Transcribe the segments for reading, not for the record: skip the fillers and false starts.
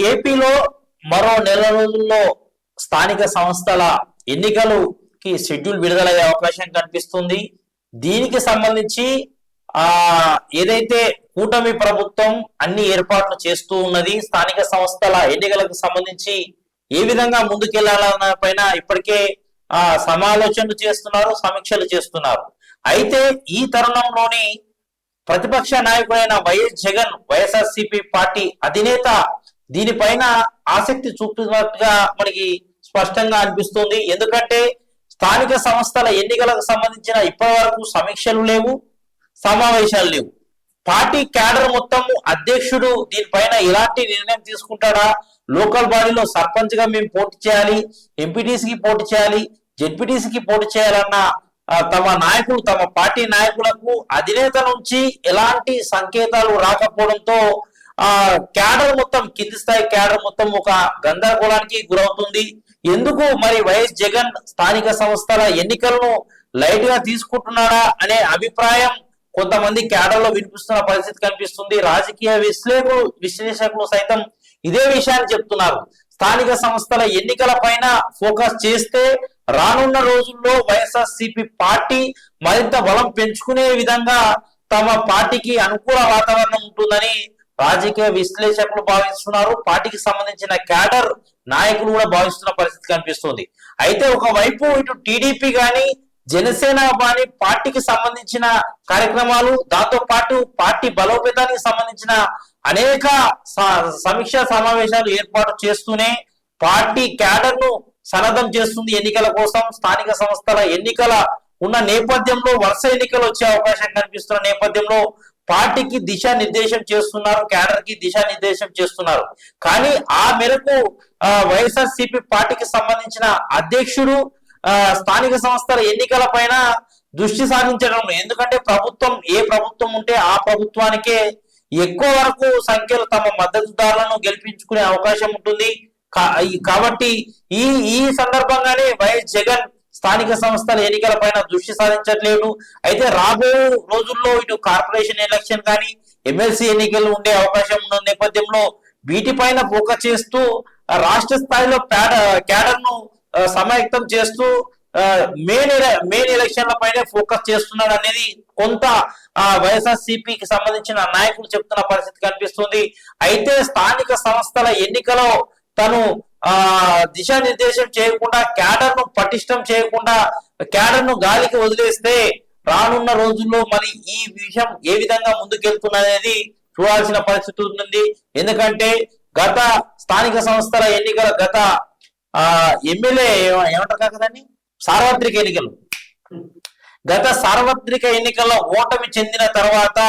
ఏపీలో మరో నెల రోజుల్లో స్థానిక సంస్థల ఎన్నికలకి షెడ్యూల్ విడుదలయ్యే అవకాశం కనిపిస్తుంది. దీనికి సంబంధించి ఆ ఏదైతే కూటమి ప్రభుత్వం అన్ని ఏర్పాట్లు చేస్తూ ఉన్నది, స్థానిక సంస్థల ఎన్నికలకు సంబంధించి ఏ విధంగా ముందుకెళ్లాలన్న పైన ఇప్పటికే సమాలోచనలు చేస్తున్నారు, సమీక్షలు చేస్తున్నారు. అయితే ఈ తరుణంలోని ప్రతిపక్ష నాయకుడైన వైఎస్ జగన్, వైఎస్ఆర్సీపీ పార్టీ అధినేత దీనిపైన ఆసక్తి చూపుతున్నట్టుగా మనకి స్పష్టంగా అనిపిస్తుంది. ఎందుకంటే స్థానిక సంస్థల ఎన్నికలకు సంబంధించిన ఇప్పటి వరకు సమీక్షలు లేవు, సమావేశాలు లేవు. పార్టీ క్యాడర్ మొత్తం అధ్యక్షుడు దీనిపైన ఎలాంటి నిర్ణయం తీసుకుంటాడా, లోకల్ బాడీలో సర్పంచ్ గా మేము పోటీ చేయాలి, ఎంపీటీసీకి పోటీ చేయాలి, జెడ్పీటీసీకి పోటీ చేయాలన్న తమ నాయకులు, తమ పార్టీ నాయకులకు అధినేత నుంచి ఎలాంటి సంకేతాలు రాకపోవడంతో క్యాడర్ మొత్తం, కింది స్థాయి క్యాడర్ మొత్తం ఒక గందరగోళానికి గురవుతుంది. ఎందుకు మరి వైఎస్ జగన్ స్థానిక సంస్థల ఎన్నికలను లైట్ గా తీసుకుంటున్నాడా అనే అభిప్రాయం కొంతమంది క్యాడర్ లో వినిపిస్తున్న పరిస్థితి కనిపిస్తుంది. రాజకీయ విశ్లేషకులు సైతం ఇదే విషయాన్ని చెప్తున్నారు. స్థానిక సంస్థల ఎన్నికల పైన ఫోకస్ చేస్తే రానున్న రోజుల్లో వైఎస్ఆర్సీపీ పార్టీ మరింత బలం పెంచుకునే విధంగా తమ పార్టీకి అనుకూల వాతావరణం ఉంటుందని రాజకీయ విశ్లేషకులు భావిస్తున్నారు. పార్టీకి సంబంధించిన క్యాడర్ నాయకులు కూడా భావిస్తున్న పరిస్థితి కనిపిస్తుంది. అయితే ఒకవైపు ఇటు టీడీపీ గాని, జనసేన గాని పార్టీకి సంబంధించిన కార్యక్రమాలు, దాంతో పాటు పార్టీ బలోపేతానికి సంబంధించిన అనేక సమీక్షా సమావేశాలు ఏర్పాటు చేస్తూనే పార్టీ క్యాడర్ ను సన్నద్ధం చేస్తుంది ఎన్నికల కోసం. స్థానిక సంస్థల ఎన్నికల ఉన్న నేపథ్యంలో, వరుస ఎన్నికలు వచ్చే అవకాశం కనిపిస్తున్న నేపథ్యంలో పార్టీకి దిశానిర్దేశం చేస్తున్నారు, క్యాడర్ కి దిశానిర్దేశం చేస్తున్నారు. కానీ ఆ మేరకు వైఎస్ఆర్సీపీ పార్టీకి సంబంధించిన అధ్యక్షుడు స్థానిక సంస్థల ఎన్నికల పైన దృష్టి సాధించడం. ఎందుకంటే ఏ ప్రభుత్వం ఉంటే ఆ ప్రభుత్వానికే ఎక్కువ వరకు సంఖ్యలో తమ మద్దతుదారులను గెలిపించుకునే అవకాశం ఉంటుంది. కాబట్టి ఈ సందర్భంగానే వైఎస్ జగన్ స్థానిక సంస్థల ఎన్నికల పైన దృష్టి సాధించట్లేదు. అయితే రాబోయే రోజుల్లో ఇటు కార్పొరేషన్ ఎలక్షన్ కానీ, ఎమ్మెల్సీ ఎన్నికలు ఉండే అవకాశం ఉన్న నేపథ్యంలో వీటిపైన ఫోకస్ చేస్తూ రాష్ట్ర స్థాయిలో క్యాడర్ ను సమాయత్తం చేస్తూ మెయిన్ ఎలక్షన్ల పైన ఫోకస్ చేస్తున్నాడు అనేది కొంత వైఎస్ఆర్సీపీకి సంబంధించిన నాయకులు చెప్తున్న పరిస్థితి కనిపిస్తుంది. అయితే స్థానిక సంస్థల ఎన్నికలో తను దిశానిర్దేశం చేయకుండా, క్యాడర్ ను పటిష్టం చేయకుండా, క్యాడర్ ను గాలికి వదిలేస్తే రానున్న రోజుల్లో మరి ఈ విషయం ఏ విధంగా ముందుకెళ్తున్నది చూడాల్సిన పరిస్థితి ఉంటుంది. ఎందుకంటే గత స్థానిక సంస్థల ఎన్నికల గత ఎమ్మెల్యే ఏమంటారు కదండి, సార్వత్రిక ఎన్నికలు, గత సార్వత్రిక ఎన్నికల్లో ఓటమి చెందిన తర్వాత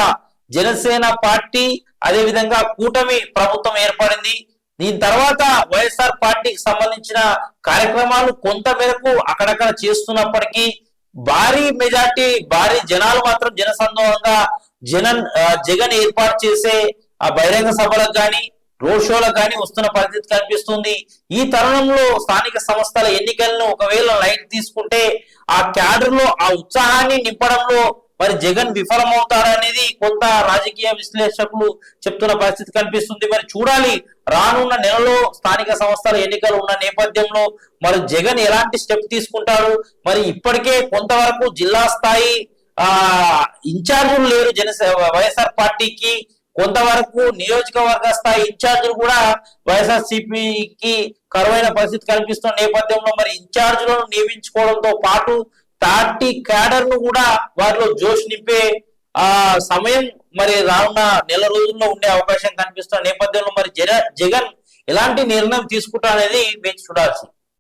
జనసేన పార్టీ అదేవిధంగా కూటమి ప్రభుత్వం ఏర్పడింది. దీని తర్వాత వైఎస్ఆర్ పార్టీకి సంబంధించిన కార్యక్రమాలు కొంత మేరకు అక్కడక్కడ చేస్తున్నప్పటికీ భారీ మెజార్టీ, భారీ జనాలు మాత్రం జనసందోహంగా జగన్ ఏర్పాటు చేసే బహిరంగ సభలకు కానీ, రోడ్ షోలకు కానీ వస్తున్న పరిస్థితి కనిపిస్తుంది. ఈ తరుణంలో స్థానిక సంస్థల ఎన్నికలను ఒకవేళ లైట్ తీసుకుంటే ఆ క్యాడర్ లో ఆ ఉత్సాహాన్ని నింపడంలో మరి జగన్ విఫలమవుతారనేది కొంత రాజకీయ విశ్లేషకులు చెప్తున్న పరిస్థితి కనిపిస్తుంది. మరి చూడాలి, రానున్న నెలలో స్థానిక సంస్థల ఎన్నికలు ఉన్న నేపథ్యంలో మరి జగన్ ఎలాంటి స్టెప్ తీసుకుంటారు. మరి ఇప్పటికే కొంతవరకు జిల్లా స్థాయి ఇన్ఛార్జీలు లేరు వైఎస్ఆర్ పార్టీకి, కొంతవరకు నియోజకవర్గ స్థాయి ఇన్ఛార్జీలు కూడా వైఎస్ఆర్సీపీకి కరువైన పరిస్థితి కనిపిస్తున్న నేపథ్యంలో మరి ఇన్ఛార్జీలను నియమించుకోవడంతో పాటు పార్టీ క్యాడర్ ను కూడా వారిలో జోష్ నింపే సమయం మరి రానున్న నెల రోజుల్లో ఉండే అవకాశం కనిపిస్తున్న నేపథ్యంలో మరి జగన్ ఎలాంటి నిర్ణయం తీసుకుంటా అనేది వేచి చూడాల్సి.